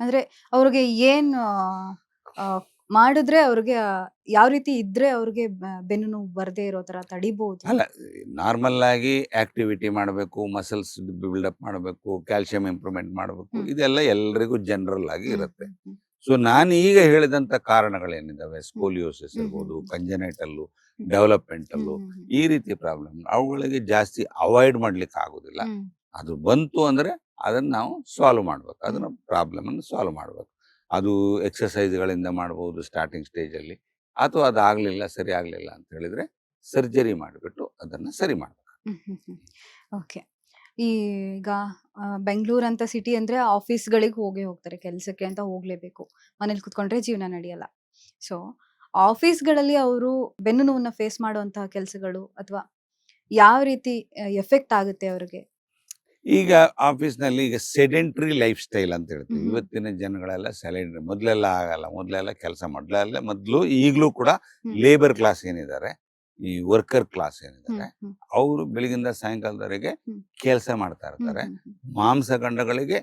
ಅಂದ್ರೆ ಅವ್ರಿಗೆ ಏನ್ ಆ, ಮಾಡಿದ್ರೆ ಅವ್ರಿಗೆ ಯಾವ ರೀತಿ ಇದ್ರೆ ಅವ್ರಿಗೆ ಬೆನ್ನು ನೋವು ಬರದೇ ಇರೋ ತರ ತಡಿಬಹುದು? ಅಲ್ಲ, ನಾರ್ಮಲ್ ಆಗಿ ಆಕ್ಟಿವಿಟಿ ಮಾಡಬೇಕು, ಮಸಲ್ಸ್ ಬಿಲ್ಡಪ್ ಮಾಡಬೇಕು, ಕ್ಯಾಲ್ಸಿಯಂ ಇಂಪ್ರೂವ್ಮೆಂಟ್ ಮಾಡಬೇಕು, ಹ್ಮ್ ಇದೆಲ್ಲ ಎಲ್ರಿಗೂ ಜನರಲ್ ಆಗಿ ಹ್ಮ್ ಇರುತ್ತೆ. ಹ್ಮ್ ಹ್ಮ್ ಸೊ ನಾನು ಈಗ ಹೇಳಿದಂತ ಕಾರಣಗಳೇನಿದಾವೆ, ಹ್ಮ್ ಸ್ಕೋಲಿಯೋಸಿಸ್ ಹ್ಮ್ ಹ್ಮ್ ಇರ್ಬೋದು, ಕಂಜನೈಟಲ್ಲು, ಹ್ಮ್ ಹ್ಮ್ ಡೆವಲಪ್ಮೆಂಟಲ್ಲು, ಹ್ಮ್ ಈ ರೀತಿ ಪ್ರಾಬ್ಲಮ್ ಅವುಗಳಿಗೆ ಜಾಸ್ತಿ ಅವಾಯ್ಡ್ ಮಾಡ್ಲಿಕ್ಕೆ ಆಗೋದಿಲ್ಲ. ಹ್ಮ್ ಅದು ಬಂತು ಅಂದ್ರೆ ಅದನ್ನ ನಾವು ಸಾಲ್ವ್ ಮಾಡ್ಬೇಕು, ಹ್ಮ್ ಅದನ್ನ ಪ್ರಾಬ್ಲಮ್ ಅನ್ನು ಸಾಲ್ವ್ ಮಾಡ್ಬೇಕು. ಅದು ಎಕ್ಸಸೈಸ್ಗಳಿಂದ ಮಾಡ್ಬೋದು ಸ್ಟಾರ್ಟಿಂಗ್ ಸ್ಟೇಜಲ್ಲಿ, ಅಥವಾ ಅದಾಗಲಿಲ್ಲ, ಸರಿ ಆಗಲಿಲ್ಲ ಅಂತ ಹೇಳಿದ್ರೆ ಸರ್ಜರಿ ಮಾಡಿಬಿಟ್ಟು ಅದನ್ನು ಸರಿ ಮಾಡಬೇಕು. ಹ್ಮ್ ಹ್ಮ್ ಹ್ಮ್ ಓಕೆ. ಈಗ ಬೆಂಗಳೂರು ಅಂತ ಸಿಟಿ ಅಂದ್ರೆ ಆಫೀಸ್ಗಳಿಗೆ ಹೋಗ್ತಾರೆ, ಕೆಲಸಕ್ಕೆ ಅಂತ ಹೋಗ್ಲೇಬೇಕು. ಮನೇಲಿ ಕುತ್ಕೊಂಡ್ರೆ ಜೀವನ ನಡೆಯಲ್ಲ. ಸೊ ಆಫೀಸ್ಗಳಲ್ಲಿ ಅವರು ಬೆನ್ನು ನೋವನ್ನ ಫೇಸ್ ಮಾಡುವಂತಹ ಕೆಲಸಗಳು ಅಥವಾ ಯಾವ ರೀತಿ ಎಫೆಕ್ಟ್ ಆಗುತ್ತೆ ಅವ್ರಿಗೆ? ಈಗ ಆಫೀಸ್ನಲ್ಲಿ ಈಗ ಸೆಡೆಂಟ್ರಿ ಲೈಫ್ ಸ್ಟೈಲ್ ಅಂತ ಹೇಳ್ತೀವಿ. ಹ್ಮ್ ಇವತ್ತಿನ ಜನಗಳೆಲ್ಲ ಸೆಲೆಂಟ್ರಿ. ಮೊದಲೆಲ್ಲ ಆಗಲ್ಲ. ಮೊದಲು ಈಗಲೂ ಕೂಡ ಹ್ಮ್ ಲೇಬರ್ ಕ್ಲಾಸ್ ಏನಿದ್ದಾರೆ, ಈ ವರ್ಕರ್ ಕ್ಲಾಸ್ ಹ್ಮ್ ಏನಿದ್ದಾರೆ, ಹ್ಮ್ ಅವರು ಬೆಳಗಿಂದ ಸಾಯಂಕಾಲದವರೆಗೆ ಹ್ಮ್ ಕೆಲಸ ಮಾಡ್ತಾ ಹ್ಮ್ ಇರ್ತಾರೆ. ಹ್ಮ್ ಹ್ಮ್ ಮಾಂಸಖಂಡಗಳಿಗೆ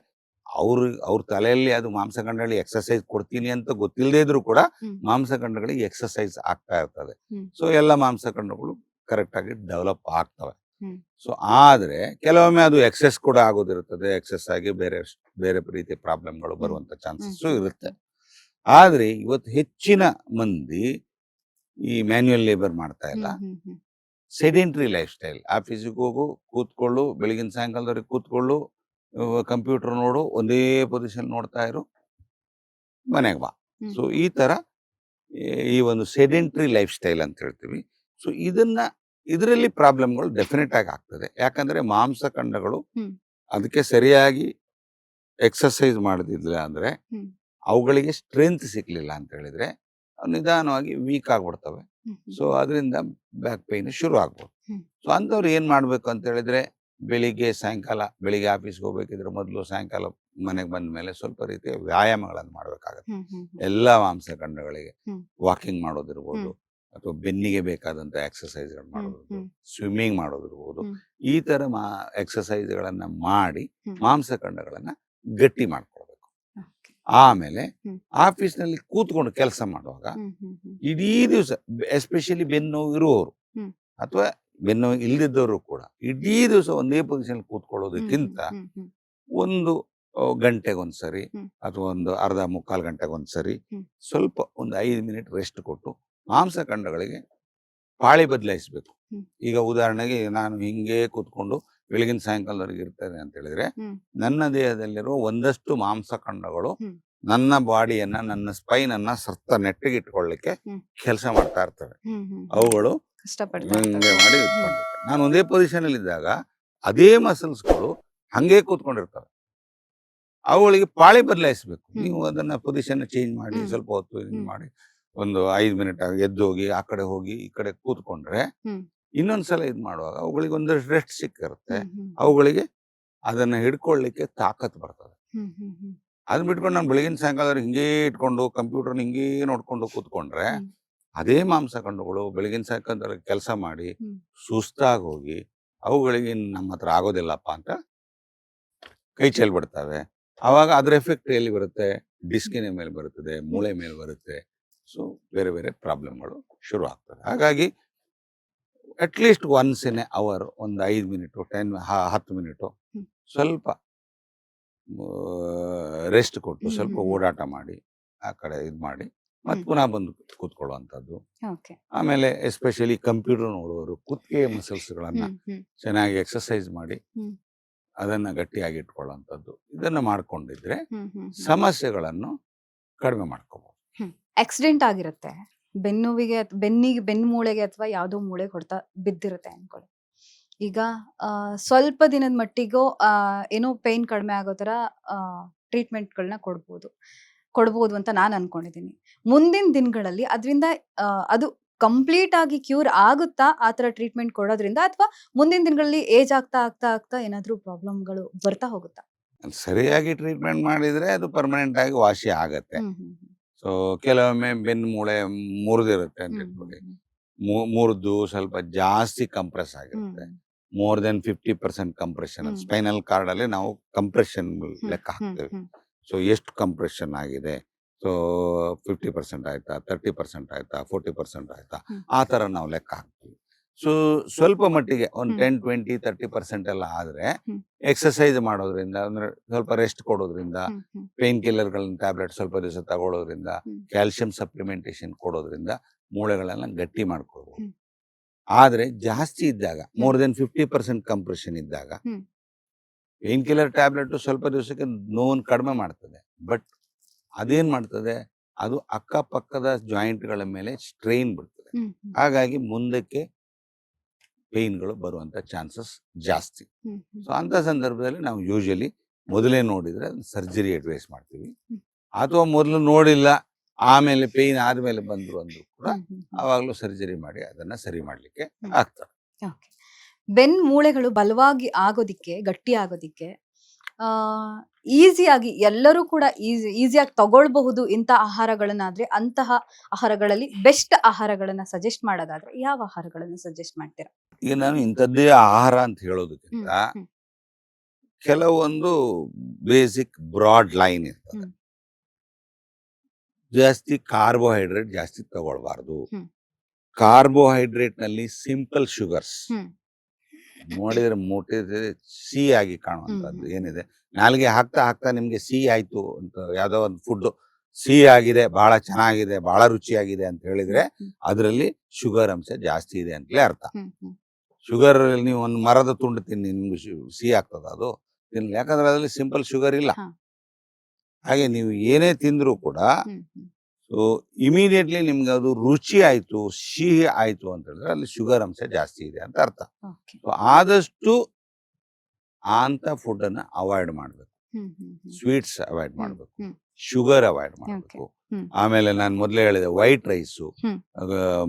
ಅವ್ರ ತಲೆಯಲ್ಲಿ ಅದು ಮಾಂಸಖಂಡಗಳಿಗೆ ಎಕ್ಸಸೈಸ್ ಕೊಡ್ತೀನಿ ಅಂತ ಗೊತ್ತಿಲ್ಲದೇ ಇದ್ರೂ ಕೂಡ ಹ್ಮ್ ಮಾಂಸಖಂಡಗಳಿಗೆ ಎಕ್ಸಸೈಸ್ ಆಗ್ತಾ ಇರ್ತದೆ. ಹ್ಮ್ ಸೊ ಎಲ್ಲ ಮಾಂಸಖಂಡಗಳು ಕರೆಕ್ಟ್ ಆಗಿ ಡೆವಲಪ್ ಆಗ್ತವೆ. ಹ್ಮ್ ಸೊ ಆದ್ರೆ ಕೆಲವೊಮ್ಮೆ ಅದು ಎಕ್ಸೆಸ್ ಕೂಡ ಆಗೋದಿರುತ್ತದೆ. ಎಕ್ಸೆಸ್ ಆಗಿ ಬೇರೆ ಬೇರೆ ರೀತಿಯ ಪ್ರಾಬ್ಲಮ್ಗಳು ಹ್ಮ್ ಬರುವಂತ ಹ್ಮ್ ಚಾನ್ಸಸ್ ಇರುತ್ತೆ. ಆದ್ರೆ ಇವತ್ತು ಹೆಚ್ಚಿನ ಮಂದಿ ಈ ಮ್ಯಾನ್ಯುಯಲ್ ಲೇಬರ್ ಮಾಡ್ತಾ ಇಲ್ಲ. ಹ್ಮ್ ಹ್ಮ್ ಹ್ಮ್ ಸೆಡೆಂಟ್ರಿ ಲೈಫ್ ಸ್ಟೈಲ್. ಆಫೀಸಿಗೆ ಹೋಗು, ಕೂತ್ಕೊಳ್ಳು, ಬೆಳಗಿನ ಸಾಯಂಕಾಲದವರೆಗೆ ಕೂತ್ಕೊಳ್ಳು, ಕಂಪ್ಯೂಟರ್ ನೋಡು, ಒಂದೇ ಪೊಸಿಷನ್ ನೋಡ್ತಾ ಇರು, ಮನೆಗೆ ಬಾ. ಹ್ಮ್ ಸೊ ಈ ತರ ಈ ಒಂದು ಸೆಡೆಂಟ್ರಿ ಲೈಫ್ ಸ್ಟೈಲ್ ಅಂತ ಹೇಳ್ತೀವಿ. ಸೊ ಇದರಲ್ಲಿ ಪ್ರಾಬ್ಲಮ್ಗಳು ಡೆಫಿನೆಟ್ ಆಗಿ ಆಗ್ತದೆ. ಯಾಕಂದ್ರೆ ಮಾಂಸಖಂಡಗಳು ಹ್ಮ್ ಅದಕ್ಕೆ ಸರಿಯಾಗಿ ಎಕ್ಸರ್ಸೈಸ್ ಮಾಡದಿಲ್ಲ ಅಂದ್ರೆ, ಹ್ಮ್ ಅವುಗಳಿಗೆ ಸ್ಟ್ರೆಂತ್ ಸಿಕ್ಲಿಲ್ಲ ಅಂತ ಹೇಳಿದ್ರೆ ನಿಧಾನವಾಗಿ ವೀಕ್ ಆಗ್ಬಿಡ್ತವೆ. ಹ್ಮ್ ಹ್ಮ್ ಸೊ ಅದರಿಂದ ಬ್ಯಾಕ್ ಪೈನ್ ಶುರು ಆಗ್ಬೋದು. ಹ್ಮ್ ಸೊ ಅಂಥವ್ರು ಏನ್ ಮಾಡ್ಬೇಕು ಅಂತ ಹೇಳಿದ್ರೆ, ಬೆಳಿಗ್ಗೆ ಆಫೀಸ್ಗೆ ಹೋಗ್ಬೇಕಿದ್ರೆ ಮೊದಲು, ಸಾಯಂಕಾಲ ಮನೆಗೆ ಬಂದ ಮೇಲೆ ಸ್ವಲ್ಪ ರೀತಿಯ ವ್ಯಾಯಾಮಗಳನ್ನು ಮಾಡಬೇಕಾಗತ್ತೆ. ಹ್ಮ್ ಹ್ಮ್ ಹ್ಮ್ ಎಲ್ಲ ಮಾಂಸಖಂಡಗಳಿಗೆ ಹ್ಮ್ ವಾಕಿಂಗ್ ಮಾಡೋದಿರ್ಬೋದು, ಹ್ಮ್ ಅಥವಾ ಬೆನ್ನಿಗೆ ಬೇಕಾದಂಥ ಎಕ್ಸಸೈಸ್ಗಳು ಹ್ಮ್ ಮಾಡೋದಿರ್ಬೋದು, ಹ್ಮ್ ಸ್ವಿಮ್ಮಿಂಗ್ ಮಾಡೋದಿರ್ಬೋದು, ಹ್ಮ್ ಈ ಥರ ಎಕ್ಸಸೈಸ್ಗಳನ್ನು ಮಾಡಿ ಹ್ಮ್ ಮಾಂಸಖಂಡಗಳನ್ನು ಗಟ್ಟಿ ಮಾಡ್ಕೊಳ್ಬೇಕು. ಓಕೆ. ಆಮೇಲೆ ಹ್ಮ್ ಆಫೀಸ್ನಲ್ಲಿ ಕೂತ್ಕೊಂಡು ಕೆಲಸ ಮಾಡುವಾಗ ಹ್ಮ್ ಹ್ಮ್ ಹ್ಮ್ ಇಡೀ ದಿವಸ, ಎಸ್ಪೆಷಲಿ ಬೆನ್ನು ಇರುವವರು ಹ್ಮ್ ಅಥವಾ ಬೆನ್ನು ಇಲ್ಲದಿದ್ದವರು ಕೂಡ ಇಡೀ ದಿವಸ ಒಂದೇ ಪೊಸಿಷನ್ ಹ್ಮ್ ಕೂತ್ಕೊಳ್ಳೋದಕ್ಕಿಂತ ಹ್ಮ್ ಹ್ಮ್ ಒಂದು ಗಂಟೆಗೊಂದ್ಸರಿ ಹ್ಮ್ ಅಥವಾ ಒಂದು ಅರ್ಧ ಮುಕ್ಕಾಲು ಗಂಟೆಗೊಂದ್ಸರಿ ಹ್ಮ್ ಸ್ವಲ್ಪ ಒಂದು 5 ಮಿನಿಟ್ ರೆಸ್ಟ್ ಕೊಟ್ಟು ಮಾಂಸಖಂಡಗಳಿಗೆ ಪಾಳಿ ಬದಲಾಯಿಸಬೇಕು. ಹ್ಮ್ ಈಗ ಉದಾಹರಣೆಗೆ ನಾನು ಹಿಂಗೆ ಕೂತ್ಕೊಂಡು ಬೆಳಗಿನ ಸಾಯಂಕಾಲದವರೆಗೆ ಇರ್ತೇನೆ ಅಂತ ಹೇಳಿದ್ರೆ, ಹ್ಮ್ ನನ್ನ ದೇಹದಲ್ಲಿರುವ ಒಂದಷ್ಟು ಮಾಂಸಖಂಡಗಳು ಹ್ಮ್ ನನ್ನ ಬಾಡಿಯನ್ನ, ನನ್ನ ಸ್ಪೈನ್ ಅನ್ನ ನೆಟ್ಟಿಗೆ ಇಟ್ಕೊಳ್ಳಿಕ್ಕೆ ಹ್ಮ್ ಕೆಲಸ ಮಾಡ್ತಾ ಇರ್ತವೆ. ಹ್ಮ್ ಹ್ಮ್ ಅವುಗಳು ಕಷ್ಟಪಡ್ತಾ ಹಿಂಗೆ ಇರ್ತವೆ. ಮಾಡಿ ಹ್ಮ್ ಇಟ್ಕೊಂಡಿರ್ತವೆ. ನಾನು ಒಂದೇ ಪೊಸಿಷನ್ ಅಲ್ಲಿ ಇದ್ದಾಗ ಅದೇ ಮಸಲ್ಸ್ಗಳು ಹಂಗೆ ಕೂತ್ಕೊಂಡಿರ್ತವೆ. ಅವುಗಳಿಗೆ ಪಾಳಿ ಬದಲಾಯಿಸಬೇಕು. ಹ್ಮ್ ನೀವು ಅದನ್ನ ಪೊಸಿಷನ್ ಚೇಂಜ್ ಮಾಡಿ, ಹ್ಮ್ ಸ್ವಲ್ಪ ಹೊತ್ತು ಇದನ್ನ ಹ್ಮ್ ಮಾಡಿ, ಒಂದು 5 ಮಿನಿಟ್ ಎದ್ದು ಹೋಗಿ ಆ ಕಡೆ ಹೋಗಿ ಈ ಕಡೆ ಕೂತ್ಕೊಂಡ್ರೆ, ಹ್ಮ್ ಇನ್ನೊಂದ್ಸಲ ಇದು ಮಾಡುವಾಗ ಅವುಗಳಿಗೆ ಒಂದಷ್ಟು ರೆಸ್ಟ್ ಸಿಕ್ಕಿರುತ್ತೆ. ಹ್ಮ್ ಹ್ಮ್ ಅವುಗಳಿಗೆ ಅದನ್ನ ಹಿಡ್ಕೊಳ್ಳಿಕ್ಕೆ ತಾಕತ್ ಬರ್ತದೆ. ಹ್ಮ್ ಹ್ಮ್ ಹ್ಮ್ ಅದನ್ನ ಬಿಟ್ಕೊಂಡು ನಾನು ಬೆಳಗಿನ ಸಾಯಂಕಾಲ ಹಿಂಗೇ ಇಟ್ಕೊಂಡು ಕಂಪ್ಯೂಟರ್ನ ಹಿಂಗೇ ನೋಡ್ಕೊಂಡು ಕೂತ್ಕೊಂಡ್ರೆ, ಹ್ಮ್ ಅದೇ ಮಾಂಸಖಂಡಗಳು ಬೆಳಗಿನ ಸಾಯಂಕಾಲ ಕೆಲಸ ಮಾಡಿ ಹ್ಮ್ ಸುಸ್ತಾಗಿ ಹೋಗಿ, ಅವುಗಳಿಗೆ ಇನ್ನು ನಮ್ಮ ಹತ್ರ ಆಗೋದಿಲ್ಲಪ್ಪ ಅಂತ ಕೈ ಚೆಲ್ಬಿಡ್ತವೆ. ಆವಾಗ ಅದ್ರ ಎಫೆಕ್ಟ್ ಎಲ್ಲಿ ಬರುತ್ತೆ? ಡಿಸ್ಕಿನ ಮೇಲೆ ಬರುತ್ತದೆ, ಹ್ಮ್ ಮೂಳೆ ಮೇಲೆ ಬರುತ್ತೆ. ಸೊ ಬೇರೆ ಬೇರೆ ಪ್ರಾಬ್ಲಮ್ಗಳು ಶುರು ಆಗ್ತವೆ. ಹಾಗಾಗಿ at least once in a hour ಒಂದು 5 ಮಿನಿಟು, 10 ಮಿನಿಟು ಹ್ಮ್ ಸ್ವಲ್ಪ ರೆಸ್ಟ್ ಕೊಟ್ಟು ಹ್ಮ್ ಸ್ವಲ್ಪ ಹ್ಮ್ ಹ್ಮ್ ಓಡಾಟ ಮಾಡಿ, ಆ ಕಡೆ ಇದು ಮಾಡಿ, ಮತ್ತೆ ಹ್ಮ್ ಪುನಃ ಬಂದು ಕೂತ್ಕೊಳ್ಳುವಂಥದ್ದು. ಓಕೆ. ಆಮೇಲೆ ಎಸ್ಪೆಷಲಿ ಕಂಪ್ಯೂಟರ್ ನೋಡುವವರು ಕುತ್ತಿಗೆ ಮಸಲ್ಸ್ಗಳನ್ನ ಹ್ಮ್ ಹ್ಮ್ ಚೆನ್ನಾಗಿ ಎಕ್ಸರ್ಸೈಸ್ ಮಾಡಿ ಹ್ಮ್ ಅದನ್ನ ಗಟ್ಟಿಯಾಗಿ ಇಟ್ಕೊಳ್ಳುವಂಥದ್ದು. ಇದನ್ನ ಮಾಡ್ಕೊಂಡಿದ್ರೆ ಹ್ಮ್ ಹ್ಮ್ ಹ್ಮ್ ಸಮಸ್ಯೆಗಳನ್ನು ಕಡಿಮೆ ಮಾಡ್ಕೋಬಹುದು. ಹ್ಮ್ ಆಕ್ಸಿಡೆಂಟ್ ಆಗಿರುತ್ತೆ. ಬೆನ್ನುವಿಗೆ ಬೆನ್ನಿಗೆ ಬೆನ್ನು ಮೂಳೆಗೆ ಅಥವಾ ಯಾವುದೋ ಮೂಳೆಗೆ ಹೊಡೆತ ಬಿದ್ದಿರುತ್ತೆ ಅನ್ಕೊಳ್ಳಿ. ಈಗ ಸ್ವಲ್ಪ ದಿನದ ಮಟ್ಟಿಗೂ ಏನೋ ಪೇನ್ ಕಡಿಮೆ ಆಗೋ ತರ ಟ್ರೀಟ್ಮೆಂಟ್ಗಳನ್ನ ಕೊಡ್ಬೋದು ಅಂತ ನಾನು ಅನ್ಕೊಂಡಿದ್ದೀನಿ. ಮುಂದಿನ ದಿನಗಳಲ್ಲಿ ಅದರಿಂದ ಅದು ಕಂಪ್ಲೀಟ್ ಆಗಿ ಕ್ಯೂರ್ ಆಗುತ್ತಾ ಆ ತರ ಟ್ರೀಟ್ಮೆಂಟ್ ಕೊಡೋದ್ರಿಂದ, ಅಥವಾ ಮುಂದಿನ ದಿನಗಳಲ್ಲಿ ಏಜ್ ಆಗ್ತಾ ಆಗ್ತಾ ಆಗ್ತಾ ಏನಾದ್ರೂ ಪ್ರಾಬ್ಲಮ್ಗಳು ಬರ್ತಾ ಹೋಗುತ್ತಾ? ಸರಿಯಾಗಿ ಟ್ರೀಟ್ಮೆಂಟ್ ಮಾಡಿದ್ರೆ ಅದು ಪರ್ಮನೆಂಟ್ ಆಗಿ ವಾಸಿ ಆಗತ್ತೆ. ಹ್ಮ್ ಹ್ಮ್ ಸೊ ಕೆಲವೊಮ್ಮೆ ಬೆನ್ನು ಮೂಳೆ ಮುರಿದಿರುತ್ತೆ ಅಂತ ಹ್ಮ್ ಹ್ಮ್ ಇಟ್ಕೊಳ್ಳಿ. ಹ್ಮ್ ಮುರಿದು ಸ್ವಲ್ಪ ಜಾಸ್ತಿ ಕಂಪ್ರೆಸ್ ಹ್ಮ್ ಆಗಿರುತ್ತೆ. ಹ್ಮ್ ಮೋರ್ ದೆನ್ 50% ಕಂಪ್ರೆಷನ್. ಹ್ಮ್ ಸ್ಪೈನಲ್ ಕಾರ್ಡ್ ಅಲ್ಲಿ ನಾವು ಕಂಪ್ರೆಷನ್ ಹ್ಮ್ ಲೆಕ್ಕ ಹ್ಮ್ ಹಾಕ್ತೇವೆ. ಹ್ಮ್ ಸೊ ಎಷ್ಟು ಕಂಪ್ರೆಷನ್ ಆಗಿದೆ, ಸೊ 50% ಆಯ್ತಾ, 30% ಆಯ್ತಾ, 40% ಆಯ್ತಾ, ಹ್ಮ್. ಆ ಥರ ನಾವು ಲೆಕ್ಕ ಹಾಕ್ತೀವಿ. ಸೊ ಸ್ವಲ್ಪ ಮಟ್ಟಿಗೆ ಒಂದು ಹ್ಮ್. 10, 20, 30% ಎಲ್ಲ ಆದರೆ ಹ್ಮ್. ಎಕ್ಸಸೈಸ್ ಮಾಡೋದ್ರಿಂದ, ಅಂದರೆ ಸ್ವಲ್ಪ ರೆಸ್ಟ್ ಕೊಡೋದ್ರಿಂದ, ಹ್ಮ್. ಹ್ಮ್. ಪೇನ್ ಕಿಲ್ಲರ್ಗಳನ್ನ ಟ್ಯಾಬ್ಲೆಟ್ ಸ್ವಲ್ಪ ದಿವಸ ತಗೊಳ್ಳೋದ್ರಿಂದ, ಹ್ಮ್. ಕ್ಯಾಲ್ಸಿಯಂ ಸಪ್ಲಿಮೆಂಟೇಷನ್ ಕೊಡೋದ್ರಿಂದ ಮೂಳೆಗಳನ್ನ ಗಟ್ಟಿ ಮಾಡ್ಕೊಳ್ಬೋದು. ಹ್ಮ್. ಆದರೆ ಜಾಸ್ತಿ ಇದ್ದಾಗ, ಮೋರ್ ದೆನ್ 50% ಕಂಪ್ರೆಷನ್ ಇದ್ದಾಗ, ಹ್ಮ್. ಪೇನ್ ಕಿಲ್ಲರ್ ಟ್ಯಾಬ್ಲೆಟ್ ಸ್ವಲ್ಪ ದಿವಸಕ್ಕೆ ನೋವನ್ನು ಕಡಿಮೆ ಮಾಡ್ತದೆ, ಬಟ್ ಅದೇನ್ ಮಾಡ್ತದೆ, ಅದು ಅಕ್ಕಪಕ್ಕದ ಜಾಯಿಂಟ್ಗಳ ಮೇಲೆ ಸ್ಟ್ರೈನ್ ಬಿಡ್ತದೆ. ಹ್ಮ್. ಹ್ಮ್. ಹಾಗಾಗಿ ಮುಂದಕ್ಕೆ ಪೇನ್ಗಳು ಬರುವಂತ ಚಾನ್ಸಸ್ ಜಾಸ್ತಿ. ಹ್ಮ್. ಹ್ಮ್. ಸೊ ಅಂತ ಸಂದರ್ಭದಲ್ಲಿ ನಾವು ಯೂಶಲಿ ಮೊದಲೇ ನೋಡಿದ್ರೆ ಸರ್ಜರಿ ಅಡ್ವೈಸ್ ಮಾಡ್ತೀವಿ, ಹ್ಮ್. ಅಥವಾ ಮೊದಲು ನೋಡಿಲ್ಲ ಆಮೇಲೆ ಪೇಯ್ನ್ ಆದ್ಮೇಲೆ ಬಂದ್ರು ಅಂದ್ರೂ ಕೂಡ ಹ್ಮ್. ಹ್ಮ್. ಹ್ಮ್. ಅವಾಗಲೂ ಸರ್ಜರಿ ಮಾಡಿ ಅದನ್ನ ಸರಿ ಮಾಡ್ಲಿಕ್ಕೆ ಹ್ಮ್. ಆಗ್ತದೆ. ಓಕೆ. ಬೆನ್ ಮೂಳೆಗಳು ಬಲವಾಗಿ ಆಗೋದಿಕ್ಕೆ, ಗಟ್ಟಿ ಆಗೋದಿಕ್ಕೆ ಈಸಿಯಾಗಿ ಎಲ್ಲರೂ ಕೂಡ ಈಸಿಯಾಗಿ ತಗೊಳ್ಬಹುದು ಇಂಥ ಆಹಾರಗಳನ್ನಾದ್ರೆ, ಅಂತಹ ಆಹಾರಗಳಲ್ಲಿ ಬೆಸ್ಟ್ ಆಹಾರಗಳನ್ನ ಸಜೆಸ್ಟ್ ಮಾಡೋದಾದ್ರೆ ಯಾವ ಆಹಾರಗಳನ್ನ ಸಜೆಸ್ಟ್ ಮಾಡ್ತೀರಾ? ಈಗ ನಾನು ಇಂಥದ್ದೇ ಆಹಾರ ಅಂತ ಹ್ಮ್. ಹೇಳೋದಕ್ಕಿಂತ ಹ್ಮ್. ಕೆಲವೊಂದು ಬೇಸಿಕ್ ಬ್ರಾಡ್ ಲೈನ್ ಇರ್ತದೆ. ಹ್ಮ್. ಜಾಸ್ತಿ ಕಾರ್ಬೋಹೈಡ್ರೇಟ್ ಜಾಸ್ತಿ ತಗೊಳ್ಬಾರ್ದು. ಹ್ಮ್. ಕಾರ್ಬೋಹೈಡ್ರೇಟ್ ನಲ್ಲಿ ಸಿಂಪಲ್ ಶುಗರ್ಸ್ ಹ್ಮ್. ನೋಡಿದ್ರೆ ಮುಟ್ಟಿದ್ರೆ ಸಿಹಿ ಆಗಿ ಕಾಣುವಂತದ್ದು ಹ್ಮ್. ಏನಿದೆ, ನಾಲ್ಗೆ ಹಾಕ್ತಾ ಹಾಕ್ತಾ ನಿಮ್ಗೆ ಸಿಹಿ ಆಯ್ತು ಅಂತ, ಯಾವ್ದೋ ಒಂದು ಫುಡ್ ಸಿಹಿ ಆಗಿದೆ, ಬಹಳ ಚೆನ್ನಾಗಿದೆ, ಬಹಳ ರುಚಿಯಾಗಿದೆ ಅಂತ ಹೇಳಿದ್ರೆ ಹ್ಮ್. ಅದರಲ್ಲಿ ಶುಗರ್ ಅಂಶ ಜಾಸ್ತಿ ಇದೆ ಅಂತಲೇ ಅರ್ಥ. ಹ್ಮ್. ಹ್ಮ್. ಶುಗರ್ ನೀವು ಒಂದು ಮರದ ತುಂಡು ತಿನ್ನಿ, ನಿಮ್ಗೆ ಸಿಹಿ ಆಗ್ತದ ಅದು ತಿನ್ಲಿ, ಯಾಕಂದ್ರೆ ಅದರಲ್ಲಿ ಸಿಂಪಲ್ ಶುಗರ್ ಇಲ್ಲ. ಹಾ. ಹಾಗೆ ನೀವು ಏನೇ ತಿಂದ್ರೂ ಕೂಡ ಹ್ಮ್. ಹ್ಮ್. ಸೊ ಇಮಿಡಿಯೇಟ್ಲಿ ನಿಮ್ಗೆ ಅದು ರುಚಿ ಆಯ್ತು, ಸಿಹಿ ಆಯ್ತು ಅಂತ ಹೇಳಿದ್ರೆ ಅಲ್ಲಿ ಶುಗರ್ ಅಂಶ ಜಾಸ್ತಿ ಇದೆ ಅಂತ ಅರ್ಥ. ಓಕೆ. ಸೊ ಆದಷ್ಟು ಅಂತ ಫುಡ್ ಅನ್ನ ಅವಾಯ್ಡ್ ಮಾಡ್ಬೇಕು, ಹ್ಮ್. ಹ್ಮ್. ಹ್ಮ್. ಸ್ವೀಟ್ಸ್ ಅವಾಯ್ಡ್ ಹ್ಮ್. ಮಾಡ್ಬೇಕು, ಹ್ಮ್. ಶುಗರ್ ಅವಾಯ್ಡ್ ಮಾಡಬೇಕು. ಹ್ಮ್. ಆಮೇಲೆ ನಾನು ಮೊದಲೇ ಹೇಳಿದೆ ವೈಟ್ ರೈಸು, ಹ್ಮ್.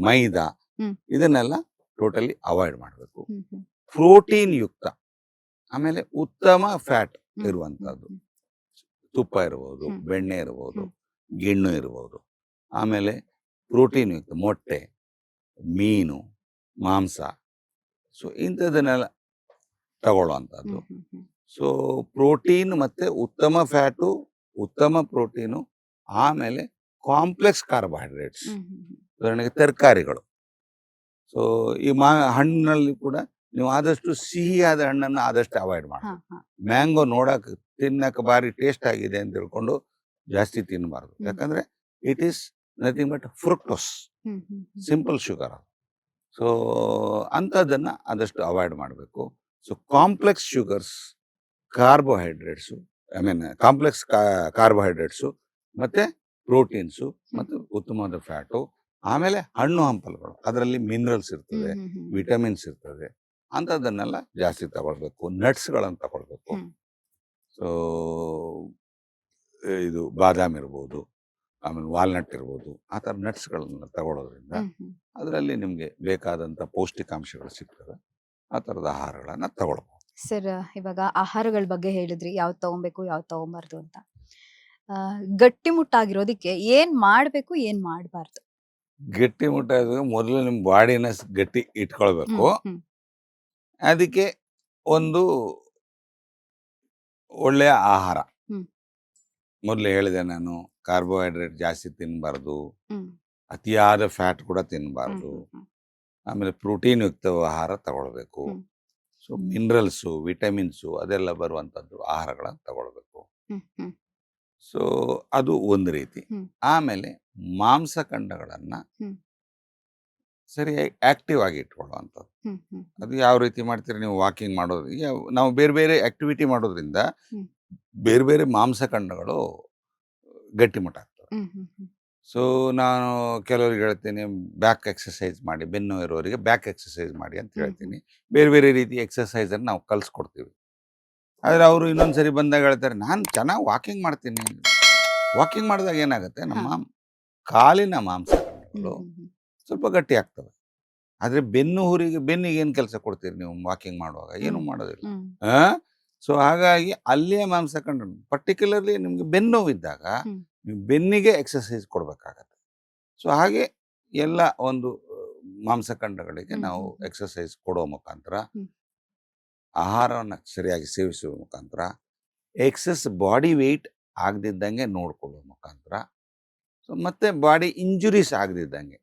ಮೈದಾ, ಹ್ಮ್. ಇದನ್ನೆಲ್ಲ ಟೋಟಲಿ ಅವಾಯ್ಡ್ ಮಾಡಬೇಕು. ಹ್ಮ್. ಹ್ಮ್. ಪ್ರೋಟೀನ್ ಯುಕ್ತ, ಆಮೇಲೆ ಉತ್ತಮ ಫ್ಯಾಟ್ ಹ್ಮ್. ಇರುವಂತದ್ದು, ಹ್ಮ್. ತುಪ್ಪ ಇರ್ಬೋದು, ಹ್ಮ್. ಬೆಣ್ಣೆ ಇರ್ಬೋದು, ಹ್ಮ್. ಗಿಣ್ಣು ಇರ್ಬೋದು, ಆಮೇಲೆ ಪ್ರೋಟೀನ್ ಯುಕ್ತ ಮೊಟ್ಟೆ, ಮೀನು, ಮಾಂಸ, ಸೊ ಇಂಥದನ್ನೆಲ್ಲ ತಗೊಳ್ಳುವಂಥದ್ದು. ಹ್ಮ್. ಹ್ಮ್. ಹ್ಮ್. ಸೊ ಪ್ರೋಟೀನ್ ಮತ್ತೆ ಉತ್ತಮ ಫ್ಯಾಟು, ಉತ್ತಮ ಪ್ರೋಟೀನು, ಆಮೇಲೆ ಕಾಂಪ್ಲೆಕ್ಸ್ ಕಾರ್ಬೋಹೈಡ್ರೇಟ್ಸ್, ಹ್ಮ್. ಹ್ಮ್. ಹ್ಮ್. ಉದಾಹರಣೆಗೆ ತರಕಾರಿಗಳು. ಸೊ ಈ ಹಣ್ಣಿನಲ್ಲಿ ಕೂಡ ನೀವು ಆದಷ್ಟು ಸಿಹಿಯಾದ ಹಣ್ಣನ್ನು ಆದಷ್ಟು ಅವಾಯ್ಡ್ ಮಾಡಿ. ಹಾ. ಹಾ. ಮ್ಯಾಂಗೋ ನೋಡಕ್ ತಿನ್ನಕ್ಕೆ ಭಾರಿ ಟೇಸ್ಟ್ ಆಗಿದೆ ಅಂತ ತಿಳ್ಕೊಂಡು ಜಾಸ್ತಿ ತಿನ್ನಬಾರ್ದು, ಹ್ಮ್. ಯಾಕಂದ್ರೆ it is nothing but fructose, hmm. Hmm. Hmm. Simple sugar. So ಅಂಥದ್ದನ್ನ ಆದಷ್ಟು ಅವಾಯ್ಡ್ ಮಾಡಬೇಕು. So complex sugars, carbohydrates, I mean complex carbohydrates, ಮತ್ತೆ ಪ್ರೋಟೀನ್ಸು, ಮತ್ತೆ ಉತ್ತಮವಾದ ಫ್ಯಾಟು, ಆಮೇಲೆ ಹಣ್ಣು ಹಂಪಲುಗಳು, ಅದರಲ್ಲಿ ಮಿನರಲ್ಸ್ ಇರ್ತದೆ, ಹ್ಮ್. ಹ್ಮ್. ಹ್ಮ್. ವಿಟಮಿನ್ಸ್ ಇರ್ತದೆ, ಅಂಥದ್ದನ್ನೆಲ್ಲ ಜಾಸ್ತಿ ತಗೊಳ್ಬೇಕು. ನಟ್ಸ್ಗಳನ್ನು ತಗೊಳ್ಬೇಕು. ಹ್ಮ್. ಸೊ ಇದು ಬಾದಾಮ್ ಇರ್ಬೋದು, ಆಮೇಲೆ ವಾಲ್ನಟ್ ಇರ್ಬೋದು, ಆ ಥರ ನಟ್ಸ್ಗಳನ್ನ ತಗೊಳ್ಳೋದ್ರಿಂದ ಹ್ಮ್. ಹ್ಮ್. ಅದರಲ್ಲಿ ನಿಮಗೆ ಬೇಕಾದಂಥ ಪೌಷ್ಟಿಕಾಂಶಗಳು ಸಿಗ್ತವೆ. ಆ ಥರದ ಆಹಾರಗಳನ್ನು ತಗೊಳ್ಬೋದು. ಸರ್, ಇವಾಗ ಆಹಾರಗಳ ಬಗ್ಗೆ ಹೇಳಿದ್ರಿ, ಯಾವ್ದು ತಗೊಬೇಕು ಯಾವ್ದು ತಗೊಬಾರ್ದು ಅಂತ. ಗಟ್ಟಿಮುಟ್ಟಾಗಿರೋದಿಕ್ಕೆ ಏನ್ ಮಾಡ್ಬೇಕು, ಏನ್ ಮಾಡಬಾರ್ದು? ಗಟ್ಟಿ ಮುಟ್ಟಾದಾಗ ಮೊದಲು ನಿಮ್ಮ ಬಾಡಿನ ಗಟ್ಟಿ ಇಟ್ಕೊಳ್ಬೇಕು. ಹ್ಮ್. ಅದಕ್ಕೆ ಒಂದು ಒಳ್ಳೆಯ ಆಹಾರ, ಹ್ಮ್. ಮೊದಲು ಹೇಳಿದೆ ನಾನು, ಕಾರ್ಬೋಹೈಡ್ರೇಟ್ ಜಾಸ್ತಿ ತಿನ್ನಬಾರ್ದು, ಹ್ಮ್. ಅತಿಯಾದ ಫ್ಯಾಟ್ ಕೂಡ ಹ್ಮ್. ತಿನ್ನಬಾರ್ದು, ಹ್ಮ್. ಆಮೇಲೆ ಪ್ರೋಟೀನ್ ಯುಕ್ತ ಆಹಾರ ತಗೊಳ್ಬೇಕು. ಹ್ಮ್. ಸೊ ಮಿನರಲ್ಸು, ವಿಟಮಿನ್ಸು ಅದೆಲ್ಲ ಬರುವಂಥದ್ದು ಆಹಾರಗಳನ್ನು ತಗೊಳ್ಬೇಕು. ಹ್ಮ್. ಹ್ಮ್. ಸೊ ಅದು ಒಂದು ರೀತಿ. ಹ್ಮ್. ಆಮೇಲೆ ಮಾಂಸಖಂಡಗಳನ್ನು ಹ್ಮ್. ಸರಿಯಾಗಿ ಆಕ್ಟಿವ್ ಆಗಿ ಇಟ್ಕೊಳ್ಳುವಂಥದ್ದು. ಹ್ಮ್. ಹ್ಮ್. ಅದು ಯಾವ ರೀತಿ ಮಾಡ್ತೀರಿ ನೀವು? ವಾಕಿಂಗ್ ಮಾಡೋದು, ಈಗ ನಾವು ಬೇರೆ ಬೇರೆ ಆಕ್ಟಿವಿಟಿ ಮಾಡೋದ್ರಿಂದ ಹ್ಮ್. ಬೇರೆ ಬೇರೆ ಮಾಂಸಖಂಡಗಳು ಗಟ್ಟಿಮುಟ್ಟಾಗ್ತವೆ. ಹ್ಮ್. ಹ್ಮ್. ಹ್ಮ್. ಸೊ ನಾನು ಕೆಲವರಿಗೆ ಹೇಳ್ತೀನಿ ಬ್ಯಾಕ್ ಎಕ್ಸಸೈಸ್ ಮಾಡಿ, ಬೆನ್ನು ಇರೋರಿಗೆ ಬ್ಯಾಕ್ ಎಕ್ಸಸೈಸ್ ಮಾಡಿ ಅಂತ ಹ್ಮ್. ಹೇಳ್ತೀನಿ. ಬೇರೆ ಬೇರೆ ರೀತಿ ಎಕ್ಸಸೈಸನ್ನು ನಾವು ಕಲಿಸ್ಕೊಡ್ತೀವಿ. ಆದರೆ ಅವರು ಇನ್ನೊಂದ್ಸರಿ ಬಂದಾಗ ಹೇಳ್ತಾರೆ, ನಾನು ಚೆನ್ನಾಗಿ ವಾಕಿಂಗ್ ಮಾಡ್ತೀನಿ. ವಾಕಿಂಗ್ ಮಾಡಿದಾಗ ಏನಾಗುತ್ತೆ, ನಮ್ಮ ಕಾಲಿನ ಮಾಂಸಖಂಡಗಳು ಹ್ಮ್. ಹ್ಮ್. ಸ್ವಲ್ಪ ಗಟ್ಟಿ ಆಗ್ತವೆ. ಆದರೆ ಬೆನ್ನಿಗೆ ಏನು ಕೆಲಸ ಕೊಡ್ತೀರಿ ನೀವು ವಾಕಿಂಗ್ ಮಾಡುವಾಗ? ಏನು ಹ್ಮ್. ಮಾಡೋದಿಲ್ಲ. ಹ್ಮ್. ಸೊ ಹಾಗಾಗಿ ಅಲ್ಲಿಯ ಮಾಂಸಖಂಡ, ಪರ್ಟಿಕ್ಯುಲರ್ಲಿ ನಿಮ್ಗೆ ಬೆನ್ನು ನೋವಿದ್ದಾಗ ಹ್ಮ್. ನೀವು ಬೆನ್ನಿಗೆ ಎಕ್ಸಸೈಸ್ ಕೊಡಬೇಕಾಗತ್ತೆ. ಸೊ ಹಾಗೆ ಎಲ್ಲ ಒಂದು ಮಾಂಸಖಂಡಗಳಿಗೆ ಹ್ಮ್. ನಾವು ಹ್ಮ್. ಹ್ಮ್. ಎಕ್ಸಸೈಸ್ ಕೊಡೋ ಮುಖಾಂತರ, ಹ್ಮ್. ಆಹಾರವನ್ನು ಸರಿಯಾಗಿ ಸೇವಿಸುವ ಮುಖಾಂತರ, ಎಕ್ಸಸ್ ಬಾಡಿ ವೆಯ್ಟ್ ಆಗದಿದ್ದಂಗೆ ನೋಡ್ಕೊಳ್ಳೋ ಮುಖಾಂತರ. ಸೊ ಮತ್ತೆ ಬಾಡಿ ಇಂಜುರೀಸ್ ಆಗದಿದ್ದಂಗೆ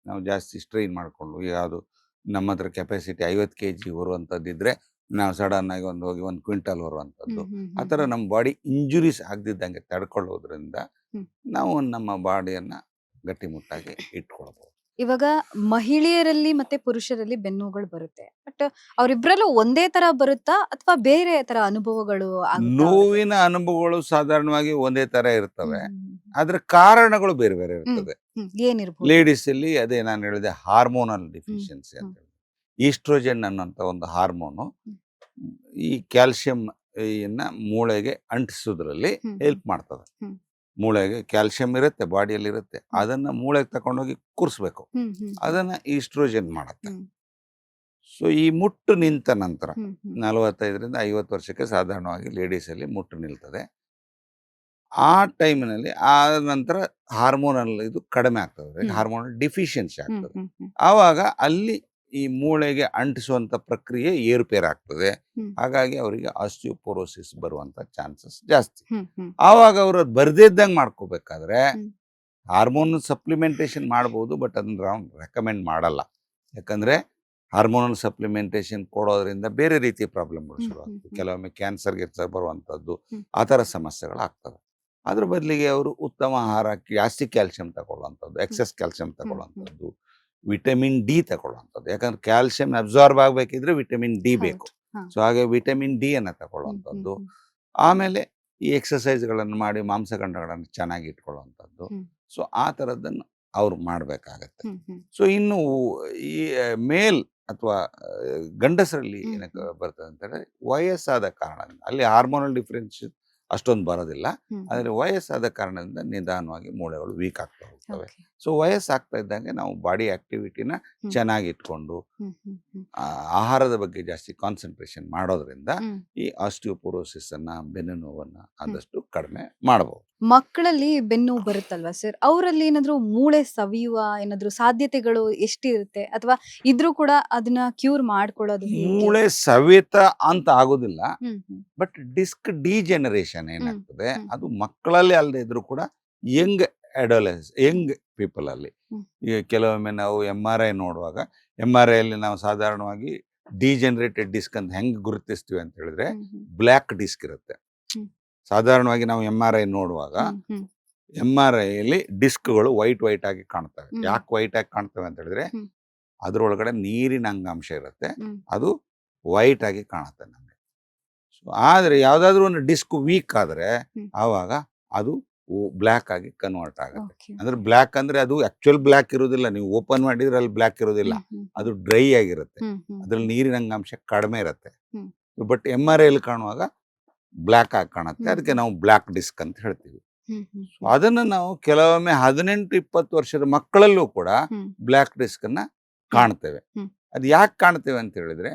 ನಾವು ಜಾಸ್ತಿ ಸ್ಟ್ರೈನ್ ಮಾಡಿಕೊಂಡು, ಯಾವುದು ನಮ್ಮ ಹತ್ರ ಕೆಪಾಸಿಟಿ 50 kg ಬರುವಂಥದ್ದಿದ್ರೆ ನಾವು ಸಡನ್ನಾಗಿ ಹೋಗಿ 1 ಕ್ವಿಂಟಲ್ ಬರುವಂಥದ್ದು, ಆ ಥರ ನಮ್ಮ ಬಾಡಿ ಇಂಜುರೀಸ್ ಆಗದಿದ್ದಂಗೆ ತಡ್ಕೊಳ್ಳೋದ್ರಿಂದ ನಾವು ನಮ್ಮ ಬಾಡಿಯನ್ನು ಗಟ್ಟಿಮುಟ್ಟಾಗಿ ಇಟ್ಕೊಳ್ಬೋದು. ಇವಾಗ ಮಹಿಳೆಯರಲ್ಲಿ ಮತ್ತೆ ಪುರುಷರಲ್ಲಿ ಬೆನ್ನುಗಳು ಬರುತ್ತೆ. ಬಟ್ ಅವರಿಬ್ಬರಲ್ಲೂ ಒಂದೇ ತರ ಬರುತ್ತಾ ಅಥವಾ ಬೇರೆ ತರ ಅನುಭವಗಳು ಆಗುತ್ತಾ ಅವ್ರಿಗೆ? ನೋವಿನ ಅನುಭವಗಳು ಸಾಧಾರಣವಾಗಿ ಒಂದೇ ಥರ ಇರ್ತವೆ, ಹ್ಮ್, ಹ್ಮ್, ಆದರೆ ಕಾರಣಗಳು ಬೇರೆ ಬೇರೆ ಇರ್ತದೆ. ಏನಿರ್ಬೋದು? ಲೇಡೀಸ್ ಅಲ್ಲಿ ಅದೇ ನಾನು ಹೇಳಿದೆ, ಹಾರ್ಮೋನಲ್ ಡಿಫಿಷಿಯನ್ಸಿ ಅಂತ ಹೇಳಿ. ಈಸ್ಟ್ರೋಜನ್ ಅನ್ನೋಂಥ ಒಂದು ಹಾರ್ಮೋನು ಈ ಕ್ಯಾಲ್ಸಿಯಂ ಮೂಳೆಗೆ ಅಂಟಿಸೋದ್ರಲ್ಲಿ ಹೆಲ್ಪ್ ಮಾಡ್ತದೆ. ಮೂಳೆಗೆ ಕ್ಯಾಲ್ಸಿಯಂ ಇರುತ್ತೆ, ಬಾಡಿಯಲ್ಲಿ ಇರುತ್ತೆ, ಅದನ್ನ ಮೂಳೆಗೆ ತಗೊಂಡೋಗಿ ಕೂರಿಸ್ಬೇಕು, ಅದನ್ನ ಈಸ್ಟ್ರೋಜನ್ ಮಾಡುತ್ತೆ. ಸೊ ಈ ಮುಟ್ಟು ನಿಂತ ನಂತರ 45ರಿಂದ 50 ವರ್ಷಕ್ಕೆ ಸಾಧಾರಣವಾಗಿ ಲೇಡೀಸ್ ಅಲ್ಲಿ ಮುಟ್ಟು ನಿಲ್ತದೆ. ಆ ಟೈಮಿನಲ್ಲಿ ಆ ನಂತರ ಹಾರ್ಮೋನಲ್ ಇದು ಕಡಿಮೆ ಆಗ್ತದೆ, ಹಾರ್ಮೋನಲ್ ಡಿಫಿಷಿಯನ್ಸಿ ಆಗ್ತದೆ. ಆವಾಗ ಅಲ್ಲಿ ಈ ಮೂಳೆಗೆ ಅಂಟಿಸುವಂತ ಪ್ರಕ್ರಿಯೆ ಏರುಪೇರಾಗ್ತದೆ. ಹಾಗಾಗಿ ಅವರಿಗೆ ಆಸ್ಟಿಯೋಪೊರೋಸಿಸ್ ಬರುವಂತ ಚಾನ್ಸಸ್ ಜಾಸ್ತಿ. ಆವಾಗ ಅವರು ಬರ್ದೇ ಇದ್ದಂಗೆ ಮಾಡ್ಕೋಬೇಕಾದ್ರೆ ಹಾರ್ಮೋನ್ ಸಪ್ಲಿಮೆಂಟೇಷನ್ ಮಾಡ್ಬೋದು, ಬಟ್ ಅದನ್ನ ನಾವು ರೆಕಮೆಂಡ್ ಮಾಡಲ್ಲ. ಯಾಕಂದ್ರೆ ಹಾರ್ಮೋನಲ್ ಸಪ್ಲಿಮೆಂಟೇಷನ್ ಕೊಡೋದ್ರಿಂದ ಬೇರೆ ರೀತಿಯ ಪ್ರಾಬ್ಲಮ್ಗಳು ಶುರು ಆಗ್ತದೆ. ಕೆಲವೊಮ್ಮೆ ಕ್ಯಾನ್ಸರ್ಗೆ ಬರುವಂಥದ್ದು, ಆ ಥರ ಸಮಸ್ಯೆಗಳು ಆಗ್ತವೆ. ಅದ್ರ ಬದಲಿಗೆ ಅವರು ಉತ್ತಮ ಆಹಾರ, ಜಾಸ್ತಿ ಕ್ಯಾಲ್ಸಿಯಂ ತಗೊಳ್ಳುವಂಥದ್ದು, ಎಕ್ಸೆಸ್ ಕ್ಯಾಲ್ಸಿಯಂ ತಗೊಳ್ಳುವಂಥದ್ದು, ವಿಟಮಿನ್ ಡಿ ತಗೊಳ್ಳುವಂಥದ್ದು. ಯಾಕಂದ್ರೆ ಕ್ಯಾಲ್ಸಿಯಂ ಅಬ್ಸಾರ್ಬ್ ಆಗಬೇಕಿದ್ರೆ ವಿಟಮಿನ್ ಡಿ ಬೇಕು. ಸೊ ಹಾಗೆ ವಿಟಮಿನ್ ಡಿ ಅನ್ನು ತಗೊಳ್ಳುವಂಥದ್ದು. ಆಮೇಲೆ ಈ ಎಕ್ಸಸೈಸ್ಗಳನ್ನು ಮಾಡಿ ಮಾಂಸಖಂಡಗಳನ್ನು ಚೆನ್ನಾಗಿ ಇಟ್ಕೊಳ್ಳುವಂಥದ್ದು. ಸೊ ಆ ಥರದ್ದನ್ನು ಅವ್ರು ಮಾಡಬೇಕಾಗತ್ತೆ. ಸೊ ಇನ್ನು ಈ ಮೇಲ್ ಅಥವಾ ಗಂಡಸರಲ್ಲಿ ಏನಕ್ಕೆ ಬರ್ತದೆ ಅಂತಂದ್ರೆ, ವಯಸ್ಸಾದ ಕಾರಣದಿಂದ ಅಲ್ಲಿ ಹಾರ್ಮೋನಲ್ ಡಿಫ್ರೆನ್ಸ್ ಅಷ್ಟೊಂದು ಬರೋದಿಲ್ಲ, ಆದರೆ ವಯಸ್ಸಾದ ಕಾರಣದಿಂದ ನಿಧಾನವಾಗಿ ಮೂಳೆಗಳು ವೀಕ್ ಆಗ್ತಾ ಹೋಗ್ತವೆ. ಸೊ ವಯಸ್ಸಾಗ್ತಾ ಇದ್ದಂಗೆ ನಾವು ಬಾಡಿ ಆಕ್ಟಿವಿಟಿನ ಚೆನ್ನಾಗಿ ಇಟ್ಕೊಂಡು ಆಹಾರದ ಬಗ್ಗೆ ಜಾಸ್ತಿ ಕಾನ್ಸಂಟ್ರೇಷನ್ ಮಾಡೋದ್ರಿಂದ ಈ ಆಸ್ಟಿಯೋಪೊರೋಸಿಸ್ ಅನ್ನ, ಬೆನ್ನು ನೋವನ್ನ ಆದಷ್ಟು ಕಡಿಮೆ ಮಾಡಬಹುದು. ಮಕ್ಕಳಲ್ಲಿ ಬೆನ್ನು ಬರುತ್ತಲ್ವಾ ಸರ್, ಅವರಲ್ಲಿ ಏನಾದ್ರು ಮೂಳೆ ಸವಿಯುವ ಏನಾದ್ರು ಸಾಧ್ಯತೆಗಳು ಎಷ್ಟಿರುತ್ತೆ, ಅಥವಾ ಇದ್ರೂ ಕೂಡ ಅದನ್ನ ಕ್ಯೂರ್ ಮಾಡ್ಕೊಳ್ಳೋದು ಹೇಗೆ? ಮೂಳೆ ಸವೆತ ಅಂತ ಆಗೋದಿಲ್ಲ, ಬಟ್ ಡಿಸ್ಕ್ ಡಿಜೆನರೇಷನ್ ಏನಾಗ್ತದೆ ಅದು ಮಕ್ಕಳಲ್ಲಿ ಅಲ್ಲದೆ ಇದ್ರೂ ಕೂಡ ಯಂಗ್ ಯಂಗ್ ಪೀಪಲ್ ಅಲ್ಲಿ. ಈಗ ಕೆಲವೊಮ್ಮೆ ನಾವು MRI ನೋಡುವಾಗ, MRI ಅಲ್ಲಿ ನಾವು ಸಾಧಾರಣವಾಗಿ ಡಿಜೆನರೇಟೆಡ್ ಡಿಸ್ಕ್ ಅಂತ ಹೆಂಗ್ ಗುರುತಿಸ್ತೀವಿ ಅಂತ ಹೇಳಿದ್ರೆ, ಬ್ಲ್ಯಾಕ್ ಡಿಸ್ಕ್ ಇರುತ್ತೆ. ಸಾಧಾರಣವಾಗಿ ನಾವು MRI ನೋಡುವಾಗ MRI ಅಲ್ಲಿ ಡಿಸ್ಕ್ಗಳು ವೈಟ್ ಆಗಿ ಕಾಣ್ತವೆ. ಯಾಕೆ ವೈಟ್ ಆಗಿ ಕಾಣ್ತವೆ ಅಂತ ಹೇಳಿದ್ರೆ, ಅದ್ರೊಳಗಡೆ ನೀರಿನ ಅಂಗಾಂಶ ಇರುತ್ತೆ, ಅದು ವೈಟ್ ಆಗಿ ಕಾಣುತ್ತೆ ನಮಗೆ. ಸೊ ಆದ್ರೆ ಯಾವ್ದಾದ್ರು ಒಂದು ಡಿಸ್ಕ್ ವೀಕ್ ಆದ್ರೆ ಆವಾಗ ಅದು ಬ್ಲ್ಯಾಕ್ ಆಗಿ ಕನ್ವರ್ಟ್ ಆಗುತ್ತೆ. ಅಂದ್ರೆ ಬ್ಲ್ಯಾಕ್ ಅಂದ್ರೆ ಅದು ಆಕ್ಚುಯಲ್ ಬ್ಲ್ಯಾಕ್ ಇರೋದಿಲ್ಲ, ನೀವು ಓಪನ್ ಮಾಡಿದ್ರೆ ಅಲ್ಲಿ ಬ್ಲ್ಯಾಕ್ ಇರೋದಿಲ್ಲ, ಅದು ಡ್ರೈ ಆಗಿರುತ್ತೆ, ಅದ್ರಲ್ಲಿ ನೀರಿನ ಅಂಗಾಂಶ ಕಡಿಮೆ ಇರುತ್ತೆ. ಬಟ್ MRI ಅಲ್ಲಿ ಕಾಣುವಾಗ ಬ್ಲ್ಯಾಕ್ ಆಗಿ ಕಾಣುತ್ತೆ, ಅದಕ್ಕೆ ನಾವು ಬ್ಲ್ಯಾಕ್ ಡಿಸ್ಕ್ ಅಂತ ಹೇಳ್ತೀವಿ. ಅದನ್ನ ನಾವು ಕೆಲವೊಮ್ಮೆ 18-20 ವರ್ಷದ ಮಕ್ಕಳಲ್ಲೂ ಕೂಡ ಬ್ಲ್ಯಾಕ್ ಡಿಸ್ಕ್ ಅನ್ನ ಕಾಣ್ತೇವೆ. ಅದು ಯಾಕೆ ಕಾಣ್ತೇವೆ ಅಂತ ಹೇಳಿದ್ರೆ,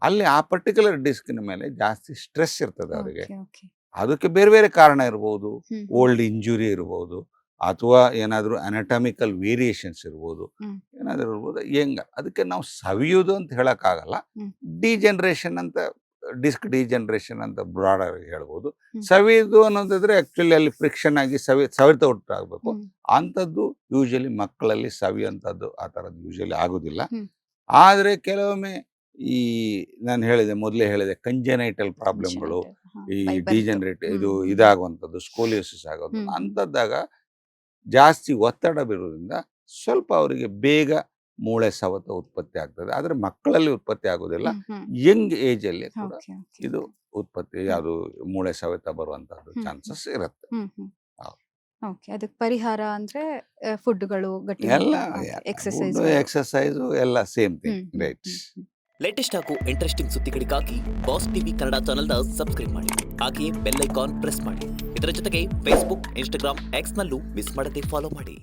ಅಲ್ಲಿ ಆ ಪರ್ಟಿಕ್ಯುಲರ್ ಡಿಸ್ಕಿನ ಮೇಲೆ ಜಾಸ್ತಿ ಸ್ಟ್ರೆಸ್ ಇರ್ತದೆ ಅವರಿಗೆ. ಅದಕ್ಕೆ ಬೇರೆ ಬೇರೆ ಕಾರಣ ಇರ್ಬೋದು, ಓಲ್ಡ್ ಇಂಜುರಿ ಇರ್ಬೋದು, ಅಥವಾ ಏನಾದರೂ ಅನಾಟಮಿಕಲ್ ವೇರಿಯೇಷನ್ಸ್ ಇರ್ಬೋದು, ಏನಾದರೂ ಇರ್ಬೋದು. ಅದಕ್ಕೆ ನಾವು ಸವಿಯುವುದು ಅಂತ ಹೇಳಕ್ಕಾಗಲ್ಲ, ಡಿಜೆನರೇಷನ್ ಅಂತ, ಡಿಸ್ಕ್ ಡಿಜೆನರೇಷನ್ ಅಂತ ಬ್ರಾಡ್ ಆಗಿ ಹೇಳ್ಬೋದು. ಸವಿಯುವುದು ಅನ್ನೋದಾದ್ರೆ ಆಕ್ಚುಲಿ ಅಲ್ಲಿ ಫ್ರಿಕ್ಷನ್ ಆಗಿ ಸವಿತ ಉಂಟಾಗಬೇಕು. ಅಂಥದ್ದು ಯೂಶಲಿ ಮಕ್ಕಳಲ್ಲಿ ಸವಿಯುವಂಥದ್ದು ಆ ಥರದ್ದು ಯೂಶಲಿ ಆಗೋದಿಲ್ಲ. ಆದರೆ ಕೆಲವೊಮ್ಮೆ ಈ ನಾನು ಮೊದಲೇ ಹೇಳಿದೆ ಕಂಜೆನೈಟಲ್ ಪ್ರಾಬ್ಲಮ್ಗಳು, ಈ ಡಿಜೆನರೇಟ್ ಇದಾಗುವಂಥದ್ದು, ಸ್ಕೋಲಿಯೋಸಿಸ್ ಆಗೋದು, ಅಂಥದ್ದಾಗ ಜಾಸ್ತಿ ಒತ್ತಡ ಬೀರೋದ್ರಿಂದ ಸ್ವಲ್ಪ ಅವರಿಗೆ ಬೇಗ ಮೂಳೆ ಸವೆತ ಉತ್ಪತ್ತಿ ಆಗ್ತದೆ. ಆದ್ರೆ ಮಕ್ಕಳಲ್ಲಿ ಉತ್ಪತ್ತಿ ಆಗೋದಿಲ್ಲ, ಯಂಗ್ ಏಜ್ ಅಲ್ಲಿ ಕೂಡ ಇದು ಉತ್ಪತ್ತಿ, ಯಾವುದು ಮೂಳೆ ಸವೆತ ಬರುವಂತದ್ದು ಚಾನ್ಸಸ್ ಇರುತ್ತೆ. ಅದಕ್ಕೆ ಪರಿಹಾರ ಅಂದ್ರೆ ಫುಡ್ಗಳು, ಎಲ್ಲ ಎಕ್ಸರ್ಸೈಸ್ ಎಲ್ಲ ಸೇಮ್ ಥಿಂಗ್, ರೈಟ್. ಲೇಟೆಸ್ಟ್ ಹಾಗೂ ಇಂಟ್ರೆಸ್ಟಿಂಗ್ ಸುದ್ದಿಗಳಿಗಾಗಿ ಬಾಸ್ ಟಿವಿ ಕನ್ನಡ ಚಾನೆಲ್ನ ಸಬ್ಸ್ಕ್ರೈಬ್ ಮಾಡಿ, ಹಾಗೆಯೇ ಬೆಲ್ ಐಕಾನ್ ಪ್ರೆಸ್ ಮಾಡಿ. ಇದರ ಜೊತೆಗೆ ಫೇಸ್ಬುಕ್, ಇನ್ಸ್ಟಾಗ್ರಾಮ್, ಎಕ್ಸ್ ನಲ್ಲೂ ಮಿಸ್ ಮಾಡದೆ ಫಾಲೋ ಮಾಡಿ.